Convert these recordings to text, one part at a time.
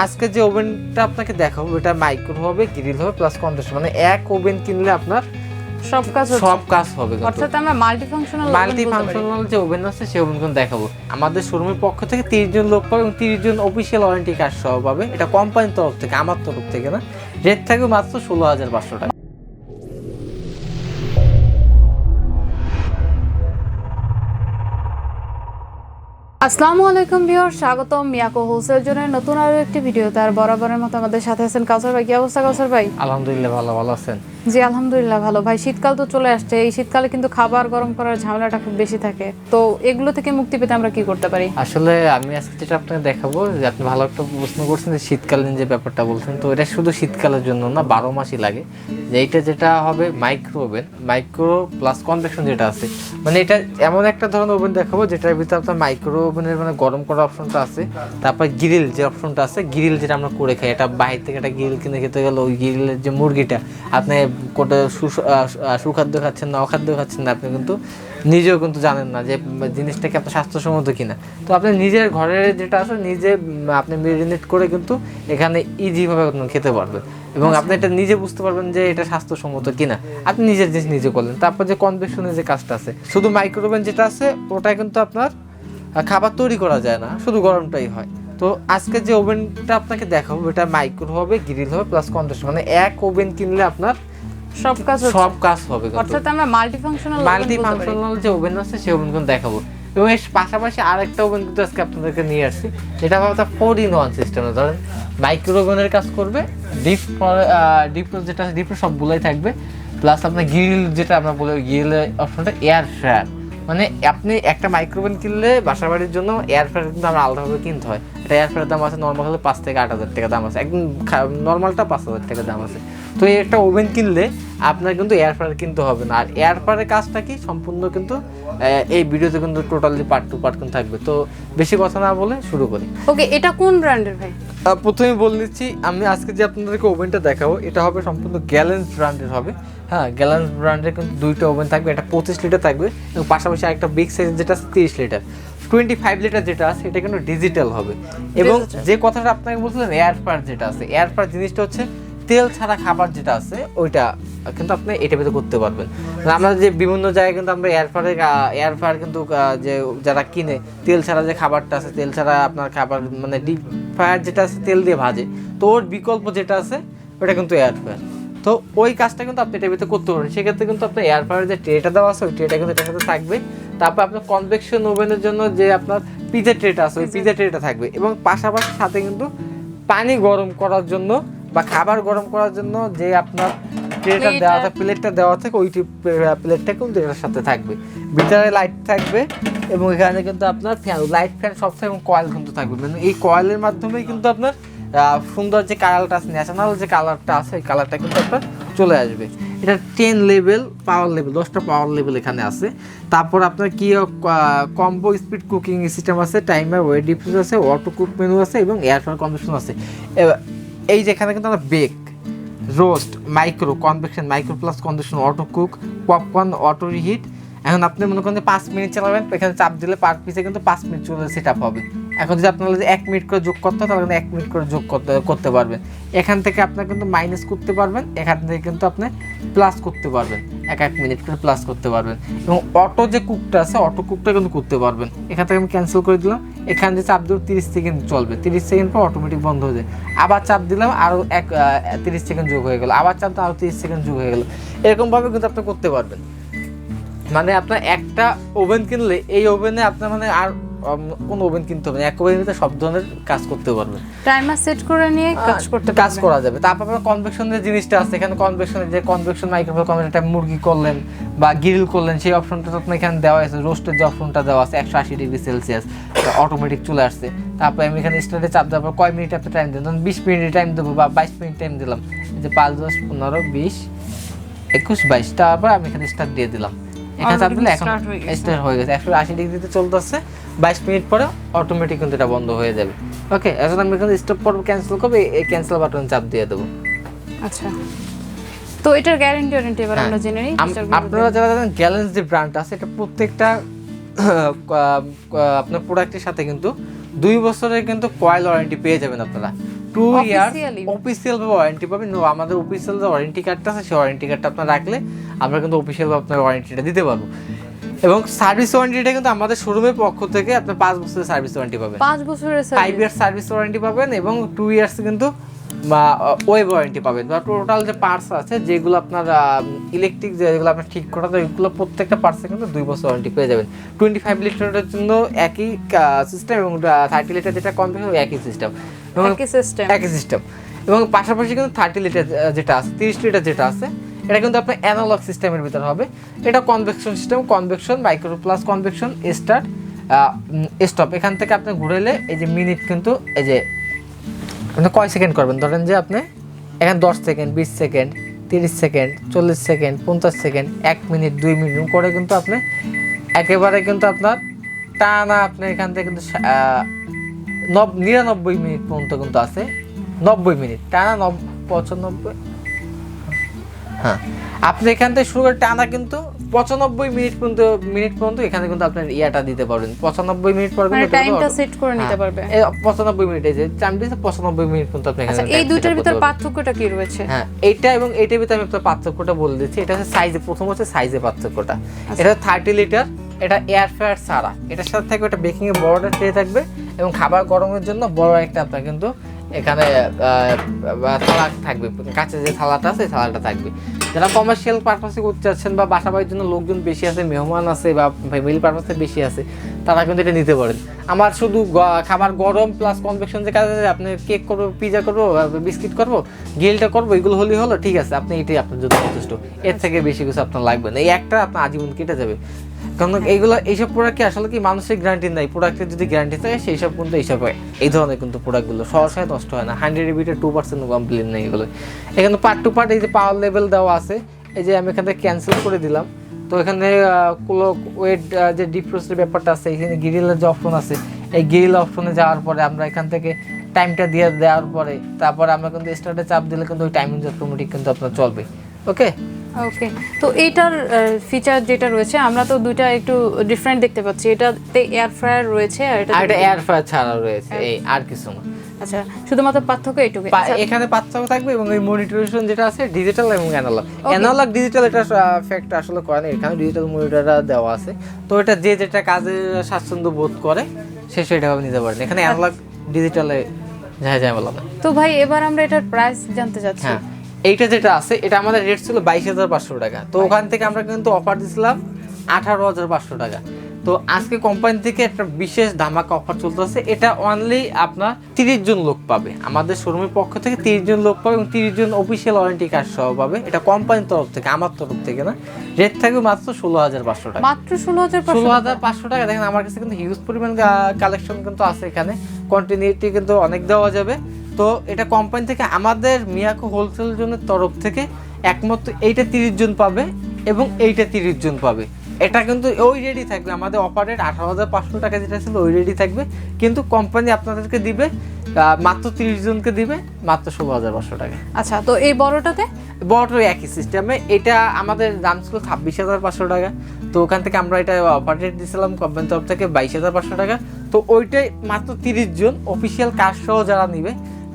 আজকে যে ওভেনটা আপনাকে দেখাবো এটা মাইক্রো হবে, গ্রিল হবে প্লাস কনভেকশন, মানে এক ওভেন কিনলে আপনার সব কাজ হবে। অর্থাৎ আমরা মাল্টিফাংশনাল যে ওভেন আছে সেই ওভেন দেখাবো। আমাদের শোরুমের পক্ষ থেকে 30 জন লোক পাবে এবং 30 জন অফিশিয়াল ওয়ারেন্টি কার্ড সহ পাবে। এটা কোম্পানির তরফ থেকে, আমার তরফ থেকে না। রেট থাকবে মাত্র 16,500 টাকা। আসসালামু আলাইকুম ভিউয়ার, স্বাগতম মিয়াকো হোলসেল জোনের নতুন আরো একটি ভিডিওতে। আর বরাবরের মতো আমাদের সাথে আছেন কাউসার ভাই। কি অবস্থা কাউসার ভাই? আলহামদুলিল্লাহ ভালো আছেন? জি আলহামদুলিল্লাহ ভালো। ভাই শীতকাল তো চলে আসছে, এই শীতকালে কিন্তু খাবার গরম করার ঝামেলাটা খুব বেশি থাকে, তো এগুলো থেকে মুক্তি পেতে আমরা কি করতে পারি? আসলে আমি আজকে যেটা আপনাকে দেখাবো, যে আপনি ভালো একটা প্রশ্ন করছেন যে শীতকালীন যে ব্যাপারটা বলছেন, তো এটা শুধু শীতকালের জন্য না, 12 মাসই লাগে। যে এইটা যেটা হবে micro oven, micro plus convection যেটা আছে, মানে এটা এমন একটা ধরনের ওভেন দেখাবো যেটার ভিতরে আপনার মাইক্রো ওভেনের মানে গরম করার অপশনটা আছে, তারপর গ্রিল যে অপশনটা আছে, গ্রিল যেটা আমরা করে খাই, এটা বাইরে থেকে একটা গ্রিল কিনে খেতে গেলে ওই গ্রিলের যে মুরগিটা আপনি কোটা সুখাদ্য খাচ্ছেন না অখাদ্য খাচ্ছেন না, আপনি কিন্তু নিজেও কিন্তু জানেন না যে জিনিসটাকে আপনার স্বাস্থ্যসম্মত কিনা। তো আপনি নিজের ঘরের যেটা আছে নিজে আপনি মেরিনেট করে কিন্তু এখানে ইজিভাবে খেতে পারবেন এবং আপনি এটা নিজে বুঝতে পারবেন যে এটা স্বাস্থ্যসম্মত কিনা। আপনি নিজের জিনিস নিজে করলেন। তারপর যে কনভেকশনের যে কাজটা আছে, শুধু মাইক্রোওভেন যেটা আছে ওটা কিন্তু আপনার খাবার তৈরি করা যায় না, শুধু গরমটাই হয়। তো আজকে যে ওভেনটা আপনাকে দেখাবো এটা মাইক্রো হবে, গ্রিল হবে প্লাস কনভেকশন, মানে এক ওভেন কিনলে আপনার সব কাজ হবে। অর্থাৎ আমরা মাল্টিফাংশনাল যে ওভেন আছে সেই ওভেন দেখাবো। এবং এর পাশাপাশি আরেকটা ওভেন কিন্তু আজকে আপনাদেরকে নিয়ে আসছি, যেটা হবে 4-in-1 সিস্টেমে। ধরেন মাইক্রো ওভেনের কাজ করবে, ডিপ যেটা আছে ডিপ সবগুলোই থাকবে, প্লাস আপনার গ্রিল যেটা আমরা বলি গ্রিলের অপশনটা এয়ার ফ্রায়ার। মানে আপনি একটা মাইক্রোওভেন কিনলে বাসা বাড়ির জন্য এয়ার ফ্রায়ার কিন্তু আমরা আলাদাভাবে কিনতে হয়। এটা এয়ার ফ্রায়ার দাম আছে নর্মাল হলে 5 থেকে 8,000 টাকা দাম আছে, একদম নর্মালটা 5,000 টাকা দাম আছে। তো এই একটা ওভেন কিনলে আপনার কিন্তু এয়ার ফ্রায়ার কিনতে হবে না। আর এয়ার ফ্রায়ারের কাজটা কি সম্পূর্ণ কিন্তু এই ভিডিওতে কিন্তু টোটালি পার্ট টু পার্ট কিন্তু থাকবে। তো বেশি কথা না বলে শুরু করি। ওকে, এটা কোন ব্র্যান্ডের ভাই? প্রথমে বলে দিচ্ছি, আমি আজকে যে আপনাদেরকে ওভেনটা দেখাবো এটা হবে সম্পূর্ণ গ্যালেন্স ব্র্যান্ডের হবে। হ্যাঁ, গ্যালান্স ব্র্যান্ডের কিন্তু দুইটা ওভেন থাকবে, এটা 25 লিটার থাকবে এবং পাশাপাশি একটা বিগ সাইজ যেটা আছে 30 লিটার। 25 লিটার যেটা আছে এটা কিন্তু ডিজিটাল হবে। এবং যে কথাটা আপনাকে বলছিলেন এয়ার ফ্রায়ার যেটা আছে, এয়ার ফ্রায়ার জিনিসটা হচ্ছে তেল ছাড়া খাবার যেটা আছে ওইটা কিন্তু আপনি এটা ভেতরে করতে পারবেন। আমরা যে বিভিন্ন জায়গায় কিন্তু আমরা এয়ার ফ্রায়ার কিন্তু যে যারা কিনে তেল ছাড়া যে খাবারটা আছে, তেল ছাড়া আপনার খাবার মানে ডিপ ফ্রায়ার যেটা আছে তেল দিয়ে ভাজে, তো ওর বিকল্প যেটা আছে ওটা কিন্তু এয়ার ফ্রায়ার। তো ওই কাজটা কিন্তু আপনি এটার ভিতরে করতে পারেন। সেক্ষেত্রে কিন্তু আপনার এয়ার ফ্রায়ারের যে ট্রেটা দেওয়া আছে ওই ট্রেটা কিন্তু এটার সাথে থাকবে। তারপর আপনার কনভেকশন ওভেনের জন্য যে আপনার পিজা ট্রেটা আছে ওই পিজা ট্রেটা থাকবে এবং পাশাপাশি সাথে কিন্তু পানি গরম করার জন্য বা খাবার গরম করার জন্য যে আপনার ট্রেটা দেওয়া থাকে, প্লেটটা দেওয়া থাকে, ওই প্লেটটা কিন্তু এটার সাথে থাকবে। ভিতরে লাইট থাকবে এবং এখানে কিন্তু আপনার লাইট ফ্যান সব থাকবে এবং কয়েল কিন্তু থাকবে। মানে এই কয়েলের মাধ্যমেই কিন্তু আপনার সুন্দর যে কালারটা আছে, ন্যাচারাল যে কালারটা আছে ওই কালারটা কিন্তু আপনার চলে আসবে। এটা 10 লেভেল পাওয়ার লেভেল, 10টা পাওয়ার লেভেল এখানে আছে। তারপর আপনার কি কম্বো স্পিড কুকিং সিস্টেম আছে, টাইমার ওয়েট ডিফিউজ আছে, অটো কুক মেনু আছে এবং এয়ার ফ্রায়ার কনভেকশন আছে। এই যেখানে কিন্তু আমরা bake, roast, micro convection, micro plus convection, auto cook, popcorn, auto reheat. এখন আপনি মনে করেন যে 5 মিনিট চালাবেন, এখানে চাপ দিলে পার পিসে কিন্তু 5 মিনিট চলে সেট আপ হবে। এখন যদি আপনার যদি 1 মিনিট করে যোগ করতে হয় তাহলে কিন্তু 1 মিনিট করে যোগ করতে পারবেন। এখান থেকে আপনার কিন্তু মাইনাস করতে পারবেন, এখান থেকে কিন্তু আপনি প্লাস করতে পারবেন, 1 মিনিট করে প্লাস করতে পারবেন। এবং অটো যে কুকটা আছে অটো কুকটা কিন্তু করতে পারবেন। এখান থেকে আমি ক্যান্সেল করে দিলাম, এখানে যে চাপ দিলাম 30 সেকেন্ড চলবে, 30 সেকেন্ড পর অটোমেটিক বন্ধ হয়ে যায়। আবার চাপ দিলাম আরও 30 সেকেন্ড যোগ হয়ে গেল, আবার চাপ দিলাম আরও 30 সেকেন্ড যোগ হয়ে গেল। এরকমভাবে কিন্তু আপনি করতে পারবেন। মানে আপনার একটা ওভেন কিনলে এই ওভেনে আপনার মানে আর কোন ওভেন কিনতে হবে না, এক ওভেনের ভিতরে সব ধরনের কাজ করতে পারবেন। টাইমার সেট করে নিয়ে কাজ করা যাবে। তারপর আপনার কনভেকশনের জিনিসটা আছে, এখানে কনভেকশনের যে কনভেকশন মাইক্রোওয়েভ কনভেকশনটা মুরগি করলেন বা গ্রিল করলেন সেই অপশনটা আপনার এখানে দেওয়া আছে। রোস্টের যে অপশনটা দেওয়া আছে 180 ডিগ্রি সেলসিয়াস অটোমেটিক চলে আসছে। তারপর আমি এখানে স্টার্টে চাপ দেওয়ার পর কয় মিনিট আপনি টাইম দেন, 20 মিনিট টাইম দেবো বা 22 মিনিট টাইম দিলাম, যে 5, 10, 15, 20, 21, 22। তারপর আমি এখানে স্টার্ট দিয়ে দিলাম, এখানে চাপ দিলে এখন স্টার্ট হয়ে গেছে। 180 ডিগ্রিতে চলতেছে, 22 মিনিট পরে অটোমেটিক কিন্তু এটা বন্ধ হয়ে যাবে। ওকে, এখন আমি এখানে স্টপ করব, ক্যান্সেল করব, এই ক্যান্সেল বাটন চাপ দিয়ে দেবো। আচ্ছা, তো এটার গ্যারান্টি এবার আমরা জেনে নিই। আপনারা যারা জানেন গ্যালেন্স যে ব্র্যান্ড আছে এটা প্রত্যেকটা আপনার প্রোডাক্টের সাথে কিন্তু 2 বছরের কিন্তু কয়েল ওয়ারেন্টি পেয়ে যাবেন আপনারা। 2 ইয়ার্স অফিসিয়াল ওয়ারেন্টি পাবেন। আমাদের অফিসিয়াল যে ওয়ারেন্টি কার্ডটা আছে সেই ওয়ারেন্টি কার্ডটা আপনার রাখলে আমরা কিন্তু অফিসিয়াল আপনার ওয়ারেন্টিটা দিতে পারবো। এবং সার্ভিস ওয়ারেন্টিটা কিন্তু আমাদের শোরুমের পক্ষ থেকে আপনি 5 বছরের সার্ভিস ওয়ারেন্টি পাবেন, 5 বছরের 5 ইয়ার্স সার্ভিস ওয়ারেন্টি পাবেন এবং 2 ইয়ার্স কিন্তু ওয়েব ওয়ারেন্টি পাবেন। বা টোটাল যে পার্টস আছে যেগুলো আপনার ইলেকট্রিক যেগুলো আপনার ঠিক করাতে ওইগুলো প্রত্যেকটা পার্টসে কিন্তু 2 বছর ওয়ারেন্টি পেয়ে যাবেন। 25 লিটারের জন্য একই সিস্টেম এবং 30 লিটার যেটা কনভেকশন একই সিস্টেম, একই সিস্টেম। এবং পাশাপাশি কিন্তু 30 লিটার যেটা আছে, 30 লিটার যেটা আছে এটা কিন্তু আপনার অ্যানালগ সিস্টেমের ভিতর হবে। এটা convection system, convection micro plus convection start stop. এখান থেকে আপনি ঘুরাইলে এই যে মিনিট কিন্তু এই যে আপনি কয় সেকেন্ড করবেন, ধরেন যে আপনি এখানে 10 second, 20 second, 30 second, 40 second, 50 second, 1 minute, 2 minute করে কিন্তু আপনি একেবারে কিন্তু আপনার টানা আপনি এখান থেকে কিন্তু 99 মিনিট পর্যন্ত কিন্তু আছে। 90 মিনিট টানা 95, হ্যাঁ আপনি এখান থেকে শুরু করে টানা কিন্তু 95 মিনিট পর্যন্ত এখানে কিন্তু আপনার ইয়াটা দিতে পারবেন। 95 মিনিট পর কিন্তু টাইমটা সেট করে নিতে পারবে। 95 মিনিট এই যে টাইম দিয়েছে 95 মিনিট পর্যন্ত আপনি এখানে। আচ্ছা এই দুইটার ভিতর পার্থক্যটা কি রয়েছে? হ্যাঁ এইটা এবং এইটার ভিতরে আমি আপনার পার্থক্যটা বলে দিচ্ছি। এটা হচ্ছে সাইজে, প্রথম হচ্ছে সাইজে পার্থক্যটা। এটা 30 লিটার, এটা এয়ার ফ্রায়ার ছাড়া, এটার সাথে থাকবে একটা বেকিং এর বড় ট্রে থাকবে এবং খাবার গরমের জন্য বড় একটা আপনার কিন্তু এখানে থালা থাকবে, কাঁচের যে থালাটা আছে থালাটা থাকবে। যারা কমার্শিয়াল পারপাসে করতে চাচ্ছেন বা বাসা বাড়ির জন্য লোকজন বেশি আছে, মেহমান আছে বা ফ্যামিলি পারপাসে বেশি আছে, তারা কিন্তু এটা নিতে পারেন। আমার শুধু খাবার গরম প্লাস কনভেকশন যে কাজ আছে, আপনি কেক করবো, পিজা করবো, বিস্কিট করবো, গ্রিলটা করবো, এগুলো হলেই হলো, ঠিক আছে, আপনি এটাই আপনার জন্য যথেষ্ট। এর থেকে বেশি কিছু আপনার লাগবে না, এই একটা আপনার আজীবন কেটে যাবে। কারণ এইগুলো এইসব প্রোডাক্ট কি আসলে কি মানুষের গ্যারান্টি নাই, প্রোডাক্টের যদি গ্যারান্টি থাকে সেই সব কিন্তু এইসব এই ধরনের কিন্তু প্রোডাক্টগুলো সহসায় নষ্ট হয় না। 100 ভিতরে 2% কমপ্লেন নেই এগুলো। এখানে পার্ট টু পার্ট এই যে পাওয়ার লেভেল দেওয়া আছে, এই যে আমি এখান থেকে ক্যান্সেল করে দিলাম। তো এখানে ওয়েট যে ডিফ্রোস্টের ব্যাপারটা আছে, এখানে গ্রিলের যে অপশন আছে, এই গ্রিল অপশনে যাওয়ার পরে আমরা এখান থেকে টাইমটা দিয়ে দেওয়ার পরে তারপরে আমরা কিন্তু স্টার্টে চাপ দিলে কিন্তু ওই টাইমিং অটোমেটিক কিন্তু আপনার চলবে। ওকে ওকে, তো এইটার ফিচার যেটা রয়েছে আমরা তো দুইটা একটু ডিফারেন্ট দেখতে পাচ্ছি। এটাতে এয়ার ফ্রায়ার রয়েছে আর এটা এয়ার ফ্রায়ার ছাড়া রয়েছে, এই আর কিছু না। আচ্ছা শুধুমাত্র পার্থক্য এইটুকু এখানে পার্থক্য থাকবে। এবং এই মনিটরেশন যেটা আছে ডিজিটাল এবং অ্যানালগ ডিজিটাল এটা ফ্যাক্ট আসলে করে না, এখানে ডিজিটাল মনিটরটা দেওয়া আছে। তো এটা যে যেটা কাজে স্বাচ্ছন্দ্য বোধ করে সে সেটাভাবে নিতে পারেন। এখানে অ্যানালগ ডিজিটালে যায় বলা না। তো ভাই এবার আমরা এটার প্রাইস জানতে চাচ্ছি। হ্যাঁ এইটা যেটা আছে এটা আমাদের রেট ছিল 22,500 টাকা। তো ওখান থেকে আমরা কিন্তু অফার দিছিলাম 18,500 টাকা। তো আজকে কোম্পানি থেকে একটা বিশেষ ধামাকা অফার চলতেছে। এটা অনলি আপনার 30 জন লোক পাবে, আমাদের শোরুমের পক্ষ থেকে 30 জন লোক পাবে এবং 30 জন অফিসিয়াল ওয়ারেন্টি কার্ড সহ পাবে। এটা কোম্পানির তরফ থেকে, আমার তরফ থেকে না। রেট থাকবে মাত্র 16,500 টাকা। মাত্র 16,500 টাকা। দেখেন আমার কাছে কিন্তু হিউজ পরিমাণ কালেকশন কিন্তু আছে, এখানে কন্টিনিউটি কিন্তু অনেক দেওয়া যাবে। তো এটা কোম্পানি থেকে আমাদের মিয়াকো হোলসেল জনের তরফ থেকে একমাত্র এইটা 30 জন পাবে এবং এইটা 30 জন পাবে। এটা কিন্তু ওই রেডি থাকবে, আমাদের অফার রেট 18,500 টাকা যেটা ছিল ওই রেডি থাকবে, কিন্তু কোম্পানি আপনাদেরকে দিবে মাত্র 30 জনকে দিবে মাত্র 16,500 টাকা। আচ্ছা তো এই বড়টাতে? বড়টা একই সিস্টেমে, এটা আমাদের দাম ছিল 26,500 টাকা। তো ওখান থেকে আমরা এটা অফার রেট দিয়েছিলাম কোম্পানির তরফ থেকে 22,500 টাকা। তো ওইটাই মাত্র 30 জন অফিসিয়াল কার্ড সহ যারা নিবে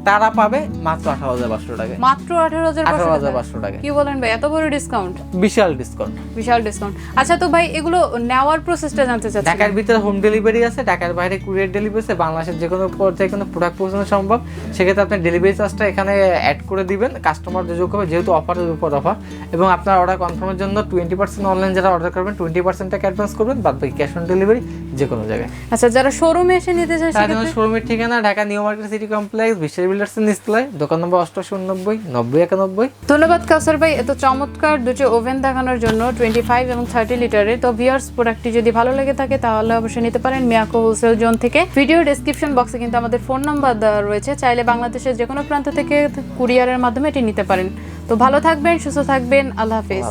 তারা পাবে মাত্র 18,500 টাকা। মাত্র 18,500 টাকা। কি বলেন ভাই, এত বড় ডিসকাউন্ট? বিশাল ডিসকাউন্ট, বিশাল ডিসকাউন্ট। আচ্ছা তো ভাই এগুলো নেওয়ার প্রসেসটা জানতে চাচ্ছি। ঢাকার ভিতরে হোম ডেলিভারি আছে, ঢাকার বাইরে কুরিয়ার ডেলিভারি আছে। বাংলাদেশের যে কোনো পর্যায়ে কোনো প্রোডাক্ট পৌঁছানো সম্ভব, সেক্ষেত্রে আপনি ডেলিভারি চার্জটা এখানে অ্যাড করে দিবেন, কাস্টমার যোগ হবে, যেহেতু অফারের উপর অফার। এবং আপনার অর্ডার কনফার্মের জন্য 20% অনলাইন যারা অর্ডার করবেন 20% টাকা অ্যাডভান্স করবেন, বাদ বাকি ক্যাশ অন ডেলিভারি যে কোনো জায়গায়। আচ্ছা যারা শোরুমে এসে নিতে চায় সেক্ষেত্রে শোরুমের ঠিকানা Dhaka new market city complex, বিশ্বের বিল্ডার্সের নিচতলায়, দোকান নম্বর 8890 ধন্যবাদ কাউসার ভাই এত চমৎকার দুটো ওভেন দেখানোর জন্য 25 এবং 30 লিটারের। তো ভিউয়ার্স প্রোডাক্টটি যদি ভালো লেগে থাকে তাহলে অবশ্যই নিতে পারেন মিয়াকো হোলসেল জোন থেকে। ভিডিও ডেসক্রিপশন বক্সে কিন্তু আমাদের ফোন নাম্বার দেওয়া রয়েছে, চাইলে বাংলাদেশের যে কোনো প্রান্ত থেকে কুরিয়ারের মাধ্যমে এটি নিতে পারেন। তো ভালো থাকবেন, সুস্থ থাকবেন, আল্লাহ হাফেজ।